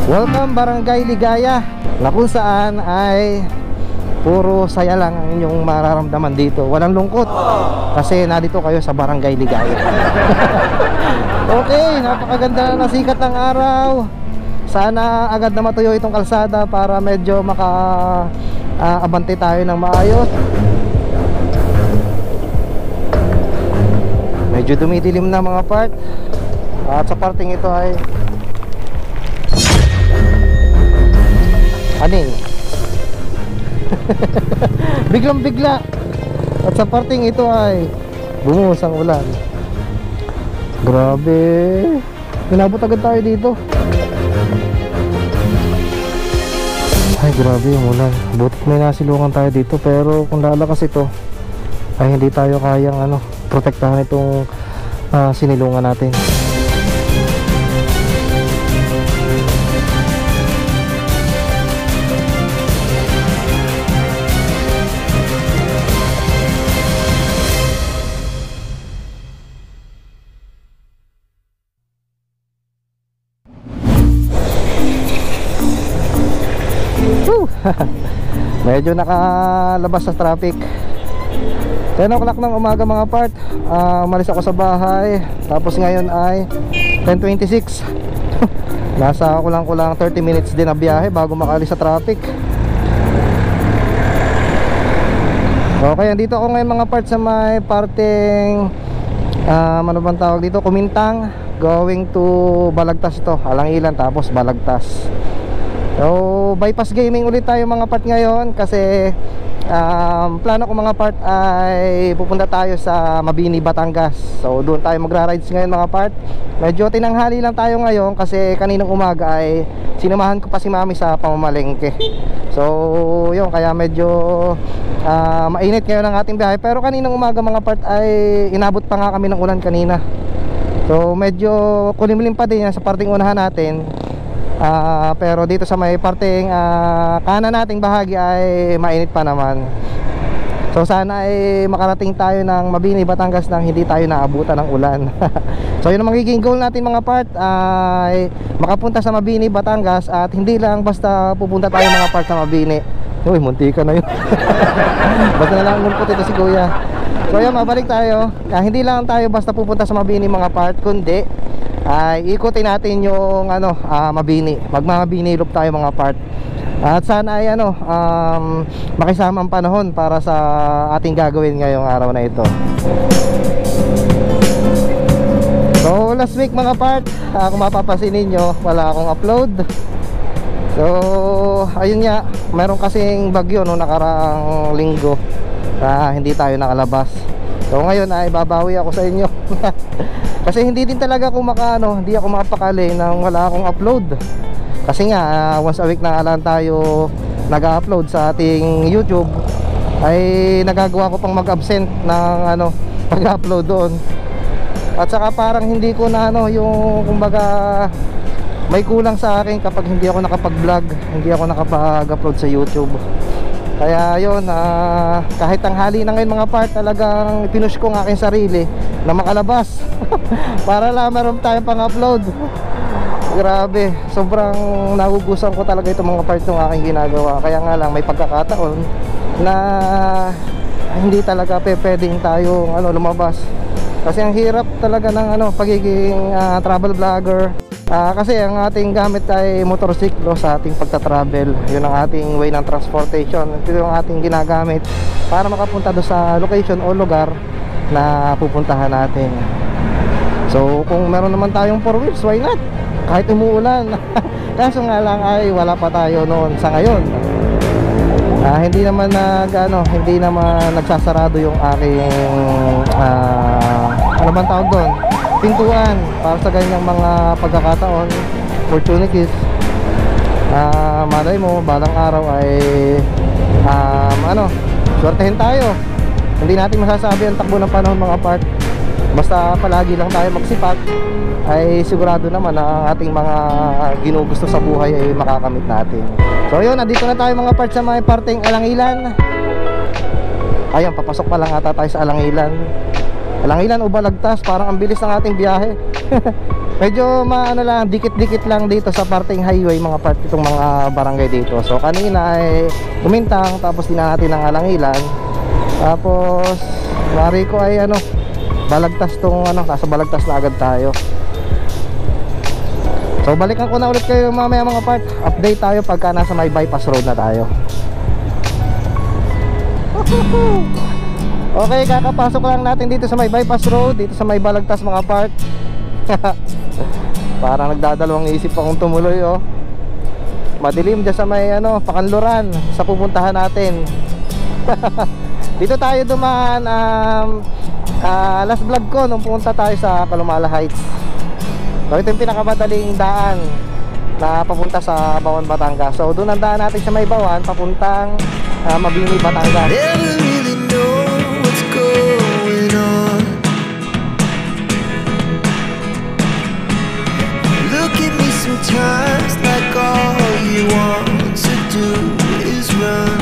Welcome Barangay Ligaya, na kung saan ay puro saya lang ang inyong mararamdaman dito. Walang lungkot kasi nandito kayo sa Barangay Ligaya. Okay, napakaganda na sikat ng araw. Sana agad na matuyo itong kalsada para medyo abante tayo ng maayos. Medyo dumidilim na mga part. At sa parting ito ay aning biglang bigla. At sa parting ito ay bumuhos ang ulan. Grabe, inabot agad tayo dito. Ay grabe yung ulan. Butit may nasilungan tayo dito, pero kung lalakas ito ay hindi tayo kayang protektahan itong sinilungan natin. Medyo nakalabas sa traffic. 10 o'clock ng umaga mga part. Umalis ako sa bahay. Tapos ngayon ay 10:26. Nasa kulang-kulang 30 minutes din na biyahe bago makaalis sa traffic. Okay, andito ako ngayon mga part sa may parting ano bang tawag dito? Kumintang, going to Balagtas ito. Alangilan tapos Balagtas. So bypass gaming ulit tayo mga part ngayon kasi plano ko mga part ay pupunta tayo sa Mabini, Batangas. So doon tayo magra-rides ngayon mga part. Medyo tinanghali lang tayo ngayon kasi kaninang umaga ay sinamahan ko pa si mami sa pamamalengke. So yun, kaya medyo mainit ngayon ang ating biyahe. Pero kaninang umaga mga part ay inabot pa nga kami ng ulan kanina. So medyo kulimlim pa din yan sa parting unahan natin. Pero dito sa may parting kanan nating bahagi ay mainit pa naman. So sana ay makarating tayo ng Mabini, Batangas nang hindi tayo naabutan ng ulan. So yun ang magiging goal natin mga part, ay makapunta sa Mabini, Batangas. At hindi lang basta pupunta tayo mga part sa Mabini. Uy, munti ka na yun. Basta na lang ngumpot ito si kuya. So yun, mabalik tayo. Hindi lang tayo basta pupunta sa Mabini mga part, kundi ay ikutin natin yung Mabini. Magmamabini loop tayo mga part. At sana ay makisama ang panahon para sa ating gagawin ngayong araw na ito. So last week mga part, kung mapapansin ninyo, wala akong upload. So ayun nga, meron kasing bagyo no nakaraang linggo na hindi tayo nakalabas. So ngayon ay babawi ako sa inyo. Kasi hindi din talaga ako hindi ako makapakali nang wala akong upload. Kasi nga once a week na lang tayo nag-upload sa ating YouTube, ay nagagawa ko pang mag-absent ng pag-upload doon. At saka parang hindi ko na yung kumbaga may kulang sa akin kapag hindi ako nakapag-vlog, hindi ako nakapag-upload sa YouTube. Kaya yun, kahit tanghali na ngayon mga part, talagang pinush ko ang aking sarili na makalabas para lang meron tayong pang-upload. Grabe, sobrang nagugusan ko talaga itong mga part ng aking ginagawa. Kaya nga lang may pagkakataon na hindi talaga pwedeng tayong lumabas. Kasi ang hirap talaga ng pagiging travel vlogger. Kasi ang ating gamit ay motorsiklo sa ating pagta-travel. Yun ang ating way ng transportation. Ito yung ating ginagamit para makapunta doon sa location o lugar na pupuntahan natin. So kung meron naman tayong 4 wheels, why not? Kahit umuulan. Kaso nga lang ay wala pa tayo noon sa ngayon. Hindi naman hindi naman nagsasarado yung aking ano bang tawag doon? Pintuan para sa ganyang mga pagkakataon, opportunities. Malay mo balang araw ay swertehin tayo. Hindi natin masasabi ang takbo ng panahon mga part. Basta palagi lang tayo magsipat, ay sigurado naman na ang ating mga ginugusto sa buhay ay makakamit natin. So yun, nandito na tayo mga part sa mga parting Alangilan. Ayun, papasok pa lang ata tayo sa Alangilan. Alangilan o Balagtas, parang ang bilis ng ating biyahe. medyo maano lang, dikit-dikit lang dito sa parteng highway mga part itong mga barangay dito. So kanina ay kumintang, tapos dinaan natin ng alangilan. Tapos wari ko ay ano, balagtas tong ano, nasa balagtas na agad tayo. So balikan ko na ulit kayo mamaya mga part. Update tayo pagka nasa may bypass road na tayo. Okay, kakapasok lang natin dito sa may bypass road, dito sa may balagtas mga part. Parang nagdadalawang isip akong tumuloy oh. Madilim dyan sa may ano, Pakanluran, sa pupuntahan natin. Dito tayo dumaan, last vlog ko nung pumunta tayo sa Kalumala Heights. So ito yung pinakamadaling daan na papunta sa Bawan, Batangas. So doon ang daan natin sa may Bawan, papuntang Mabini, Batangas. Never really know what's going on. Look at me sometimes like all you want to do is run.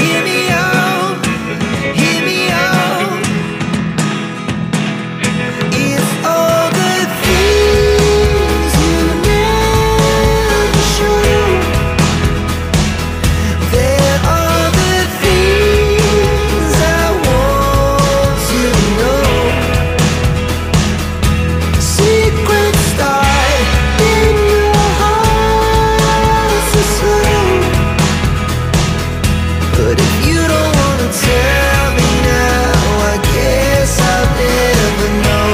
Hear me out, hear me out. It's all the things you never show. There are the things I want to know. Secrets start in your heart so slow. But if you don't wanna tell me now, I guess I'll never know.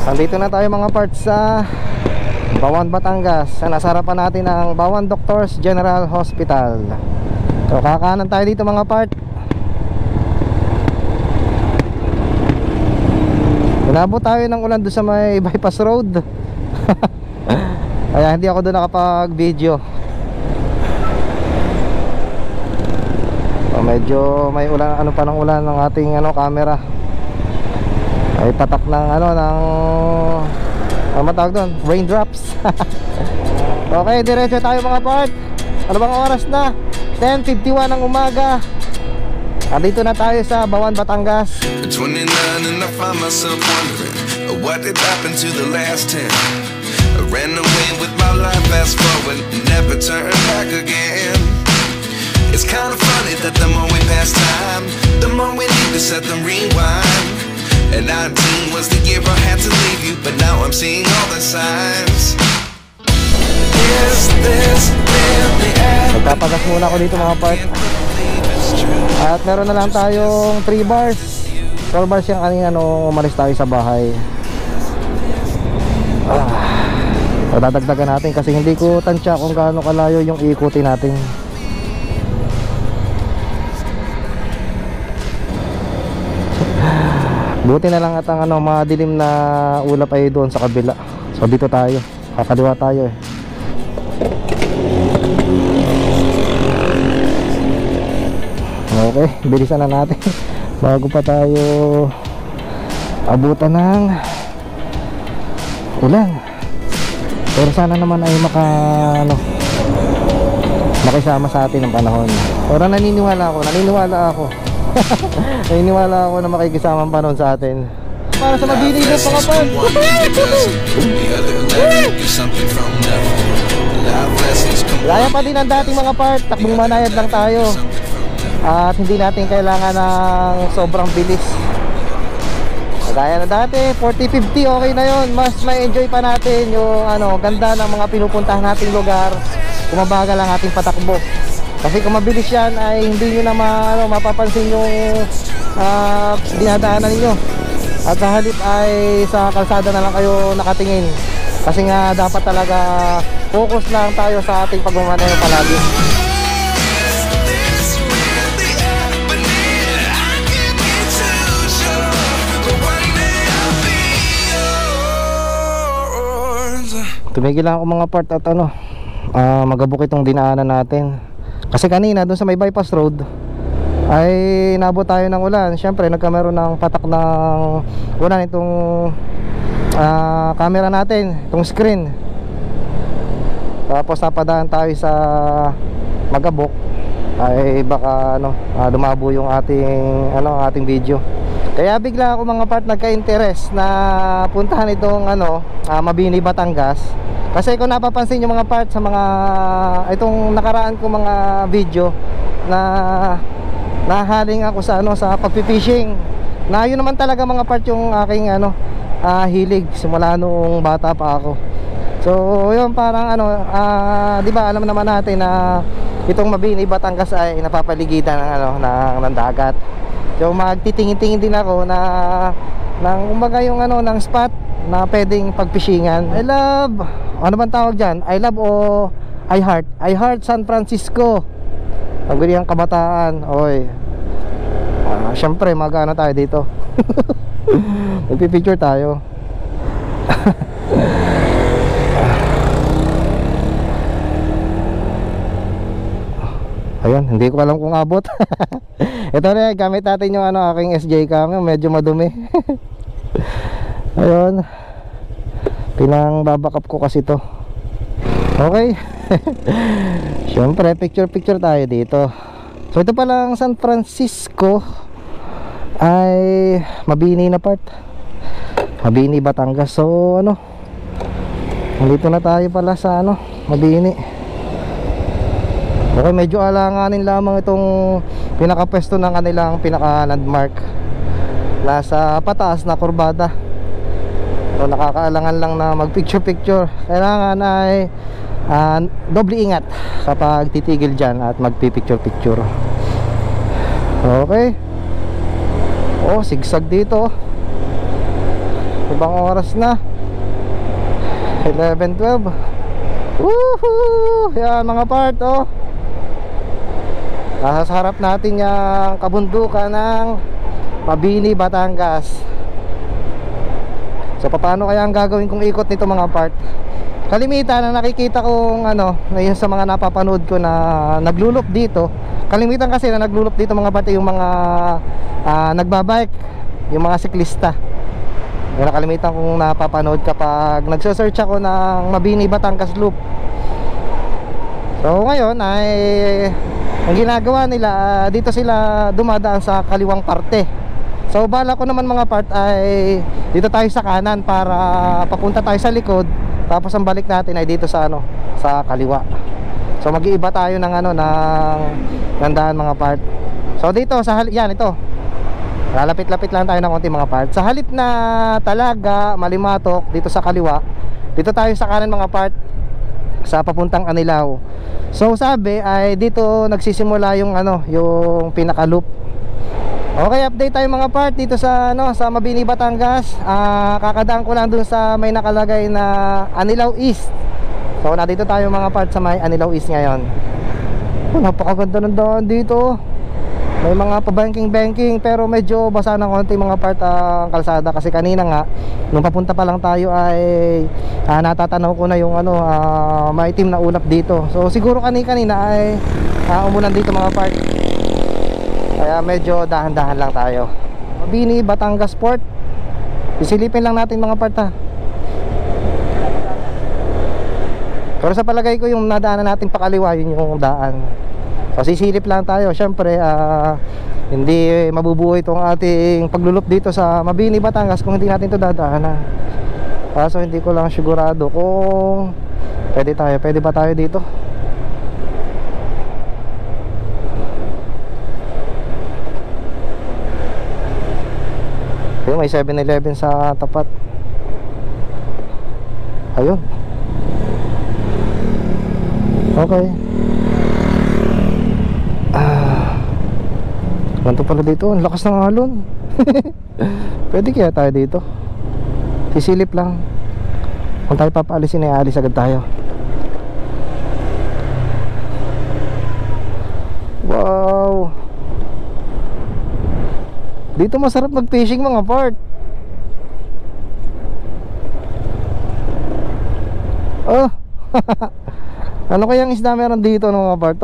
Nandito na tayo mga parts sa Bawan, Batangas. Nasa harapan natin ang Bawan Doctors General Hospital. So kakanan tayo dito mga part. Inabot tayo ng ulan doon sa may bypass road. Kaya hindi ako doon nakapag-video. So, medyo may ulan, ano pa ng ulan ng ating ano camera. Ay patak ng ano ng matawag doon, raindrops. Okay, diretso tayo mga part. Ano bang oras na? 10:51 ng umaga. Andito na tayo sa Bawan, Batangas. 29 and I find myself wondering what did happen to the last 10. I ran away with my life, fast forward, never turn back again. It's kind of funny that the more we pass time, the more we need to set the rewind. And 19 was the year I had to leave you, but now I'm seeing all the signs. Is this really happening? Magpapagas muna ako dito mga part. At meron na lang tayong 3 bars. 12 bars yung kanina nung umalis tayo sa bahay. So dadagdagan natin kasi hindi ko tansya kung gaano kalayo yung iikutin natin. Buti na lang at ang ano, madilim na ulap ay doon sa kabila. So dito tayo, kakaliwa tayo eh. Okay, bilisan na natin bago pa tayo abutan ng ulan. Pero sana naman ay makisama sa atin ng panahon. Pero naniniwala ako naniniwala ako na makikisama ang panahon sa atin. Para sa Mabini ng pangapan. Laya pa din ang dating mga part. Takbong manayad lang tayo. At hindi natin kailangan ng sobrang bilis. Kagaya na dati, 40-50 okay na yon. Mas may enjoy pa natin yung ganda ng mga pinupuntahan nating lugar. Kumabagal ang ating patakbo. Kasi kung mabilis yan ay hindi nyo na mapapansin yung dinadaanan ninyo. At sa halip ay sa kalsada na lang kayo nakatingin. Kasi nga dapat talaga focus lang tayo sa ating pagmamaneho palagi. Tumigil lang ako mga part at magabok itong dinaanan natin. Kasi kanina doon sa may bypass road ay nabot tayo ng ulan. Siyempre nagkameron ng patak ng ulan itong camera natin, itong screen. Tapos napadaan tayo sa magabok. ay baka ano, lumabo yung ating video. Kaya bigla ako mga part nagka-interest na puntahan itong Mabini, Batangas. Kasi kung napapansin yung mga part sa mga itong nakaraan ko mga video na nahaling ako sa sa pagpi-fishing. Na yun naman talaga mga part yung aking hilig simula noong bata pa ako. So yun parang di ba alam naman natin na itong Mabini, Batangas ay napapaligidan ng dagat. So magtitingin-tingin din ako ng kumbaga yung ng spot na pwedeng pagpishingan. I love, ano bang tawag dyan? I love o I heart San Francisco. Ang ganyang kabataan. Oy, syempre tayo dito. Magpipicture tayo. Ayun, hindi ko alam kung abot. Ito na, gamit natin yung aking SJ cam. Medyo madumi. Ayun, pinang babackup ko kasi to. Okay. Siyempre picture tayo dito. So ito palang San Francisco ay Mabini na part, Mabini, Batangas. So nandito na tayo pala sa Mabini. Okay, medyo alanganin lamang itong pinakapwesto ng kanilang pinaka-landmark. Nasa pataas na kurbada. So nakakaalangan lang na mag-picture. Kailangan ay doble ingat kapag titigil dyan at magpipicture. Okay. Oh, sigsag dito. Ibang oras na, 11:12. Woohoo! Yan mga part, nasa harap natin yung kabundukan ng Mabini, Batangas. So paano kaya ang gagawin kong ikot nito mga part? Kalimitan na nakikita kong yun sa mga napapanood ko na naglulop dito. Kalimitan kasi na naglulop dito mga part yung mga nagbabike, yung mga siklista. Yung nakalimitan kong napapanood kapag nagsesearch ako ng Mabini, Batangas loop. So ngayon ay ang ginagawa nila, dito sila dumadaan sa kaliwang parte. So bala ko naman mga part ay dito tayo sa kanan para papunta tayo sa likod. Tapos ang balik natin ay dito sa sa kaliwa. So mag-iiba tayo ng ng daan mga part. So dito sa yan ito. Lalapit-lapit lang tayo ng konti mga part. Sa halip na Talaga, Malimatok dito sa kaliwa, dito tayo sa kanan mga part, sa papuntang Anilao. So sabi ay dito nagsisimula yung yung pinaka-loop. Okay, update tayo mga part dito sa sa Mabini, Batangas. Kakadaan ko lang dun sa may nakalagay na Anilao East. So nandito tayo mga part sa may Anilao East ngayon. Napakaganda ng daan dito. May mga pa-banking pero medyo basa ng konti mga part ang kalsada kasi kanina nga nung papunta pa lang tayo ay natatanaw ko na yung maitim na ulap dito. So siguro kanina ay umulan dito mga part. Kaya medyo dahan-dahan lang tayo. Mabini, Batangas Port. Isilipin lang natin mga part Pero sa palagay ko yung nadaanan natin pakaliwa yun yung daan. So sisilip lang tayo. Syempre hindi mabubuhay itong ating paglulup dito sa Mabini, Batangas kung hindi natin ito dadaanan. So hindi ko lang sigurado kung pwede ba tayo dito. Ayun, may 7-Eleven sa tapat. Ayun. Okay. Ganito pala dito, ang lakas ng alon. Pwede kaya tayo dito? Sisilip lang. Kung tayo papaalisin ay alis agad tayo. Wow. Dito masarap mag-fishing mga part. Oh. Ano kayang isda meron dito mga part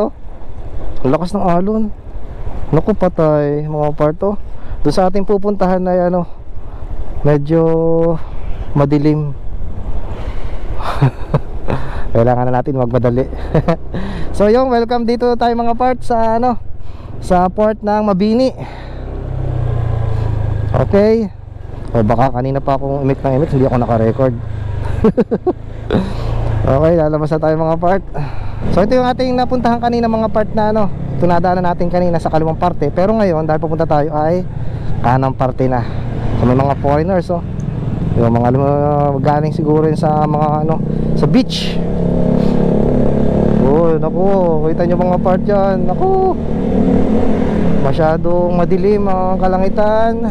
Ang lakas ng alon. Naku, patay mga parto. Doon sa ating pupuntahan ay medyo madilim. Kailangan na natin magmadali. So yung welcome dito tayo mga part sa ano, sa port ng Mabini. Okay. O baka kanina pa akong imik ng imik, hindi ako naka-record. Okay, lalabas na tayo mga part. So ito yung ating napuntahan kanina mga part na ano, tunadaanan natin kanina sa kaliwang parte. Pero ngayon dahil pupunta tayo ay kanang parte na. So may mga foreigners oh. Yung mga galing siguro yun sa mga ano, sa beach. Oh, naku, kita nyo mga part yan. Naku, masyadong madilim ang kalangitan.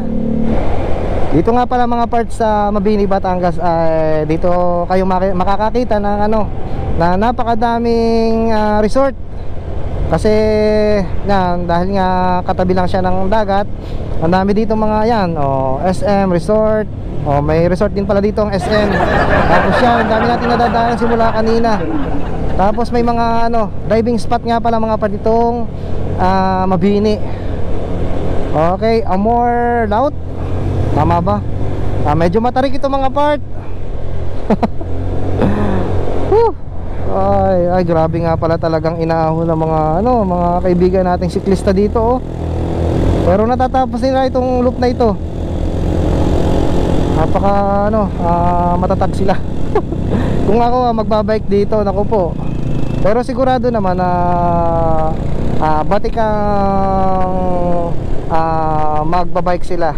Dito nga pala mga parts sa Mabini, Batangas ay dito kayo makakakita ng ano, na napakadaming resort. Kasi yan, dahil nga katabi lang siya ng dagat, ang dami dito mga yan, SM Resort. May resort din pala dito ang SM. Tapos yan, ang dami natin nadadaanan simula kanina. Tapos may mga ano, diving spot nga pala mga parts ditong Mabini. Okay, Amor Laut. Tama ba? Medyo matarik ito mga part. ay grabe nga pala talagang inaahon ng mga ano, mga kaibigan nating siklista dito oh. Pero natatapos nila itong loop na ito. Napaka ano, matatag sila. Kung ako magbabike dito, naku po. Pero sigurado naman na batikang magbabike sila.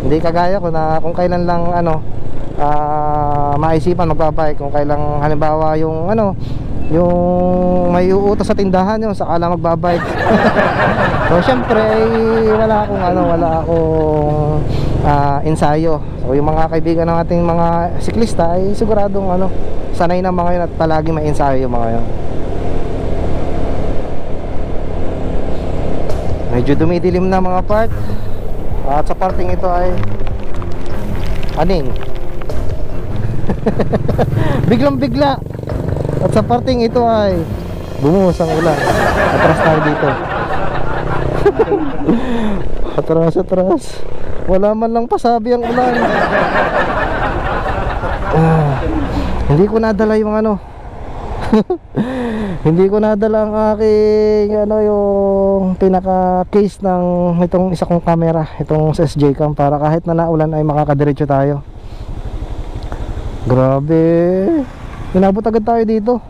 Hindi kagaya ko na kung kailan lang ano, maisipan magbabike, kung kailan halimbawa yung ano, yung may uutos sa tindahan yun, saka lang magbabike. So syempre wala akong ensayo. So yung mga kaibigan ng ating mga siklista ay siguradong ano, sanay na mga yun at palagi may ensayo yung mga yun. Medyo dumidilim na mga part. At sa parting ito ay aning biglang bigla. At sa parting ito ay bumuhos ang ulan. Atras tayo dito. Atras. Wala man lang pasabi ang ulan. Hindi ko nadala yung ano. Hindi ko nadala ang aking ano, yung pinaka case ng itong isa kong camera, itong sa SJ Cam, para kahit na naulan ay makakadiretso tayo. Grabe, inabot agad tayo dito.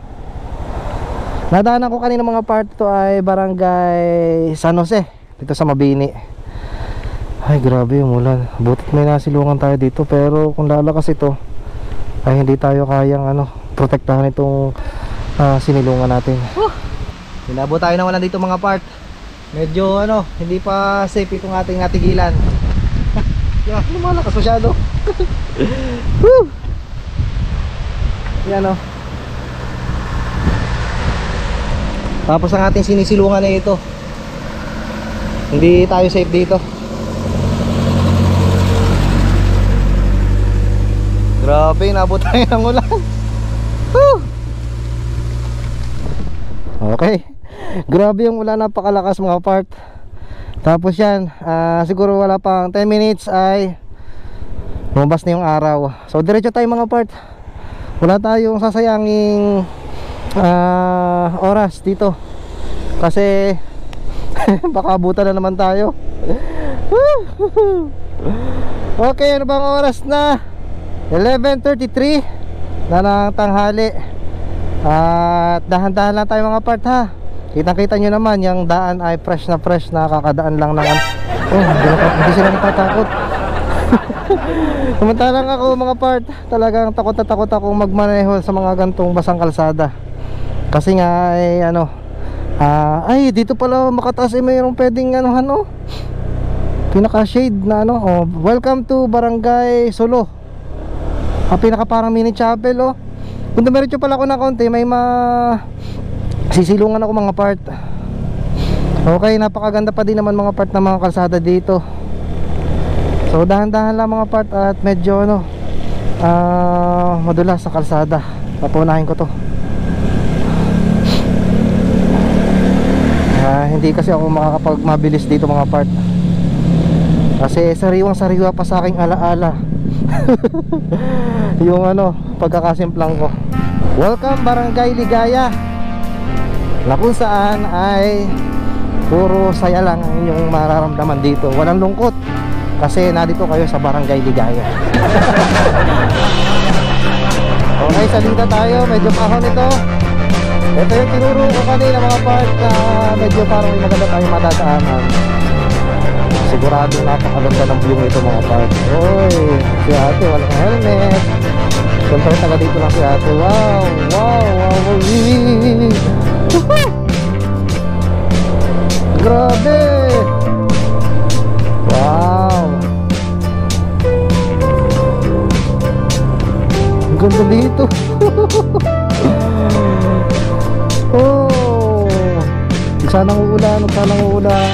Nadaanan ko kanina mga part, ito ay barangay San Jose, dito sa Mabini. Ay grabe yung ulan. Butit may nasilungan tayo dito, pero kung lalakas ito ay hindi tayo kayang ano, protektahan itong sinilungan natin. Inabot tayo ng ulan dito mga part. Medyo ano, hindi pa safe itong ating tigilan. Yeah, lumalakas masyado. Yan o. Tapos ang ating sinisilungan na ito, hindi tayo safe dito. Grabe, inabot tayo ng ulan. Okay, grabe yung ulan, napakalakas mga part. Tapos yan, siguro wala pang 10 minutes ay lumabas na yung araw. So diretso tayo mga part. Wala tayong sasayanging oras dito, kasi baka abutan na naman tayo. Okay, ano bang oras na? 11:33 na ng tanghali. At dahan-dahan lang tayo mga part ha. Kitang-kita nyo naman, yung daan ay fresh na kakadaan lang naman. Hindi sila natatakot. Samantalang ako mga part, talagang takot na takot akong magmaneho sa mga gantong basang kalsada. Kasi nga ay ano, ay dito pala makataas ay mayroong pwedeng ano, pinaka shade na ano. Welcome to Barangay Solo. Pinaka parang mini chapel oh. Kung dumiretso pala ako ng konti, may sisilungan ako mga part. Okay, napakaganda pa din naman mga part ng mga kalsada dito. So dahan-dahan lang mga part at medyo ano, madulas sa kalsada. Papunahin ko to. Hindi kasi ako makakapagmabilis dito mga part, kasi sariwang-sariwa pa sa aking alaala. Yung ano, pagkakasimplang ko. Welcome Barangay Ligaya. na kung saan ay puro saya lang ang inyong mararamdaman dito. Walang lungkot kasi nandito kayo sa Barangay Ligaya. Okay, salita tayo. Medyo pahon ito. Ito yung tinuro ko kanina mga part na medyo parang may maganda tayong matadaanan. Sigurado napakaganda ng view nito mga part. Oy, si ate walang helmet. Siyempre taga dito lang si ate. Wow, wow, wow, wow. Grabe. Wow. Ang ganda dito. Oh. Sanang uulan, sanang uulan.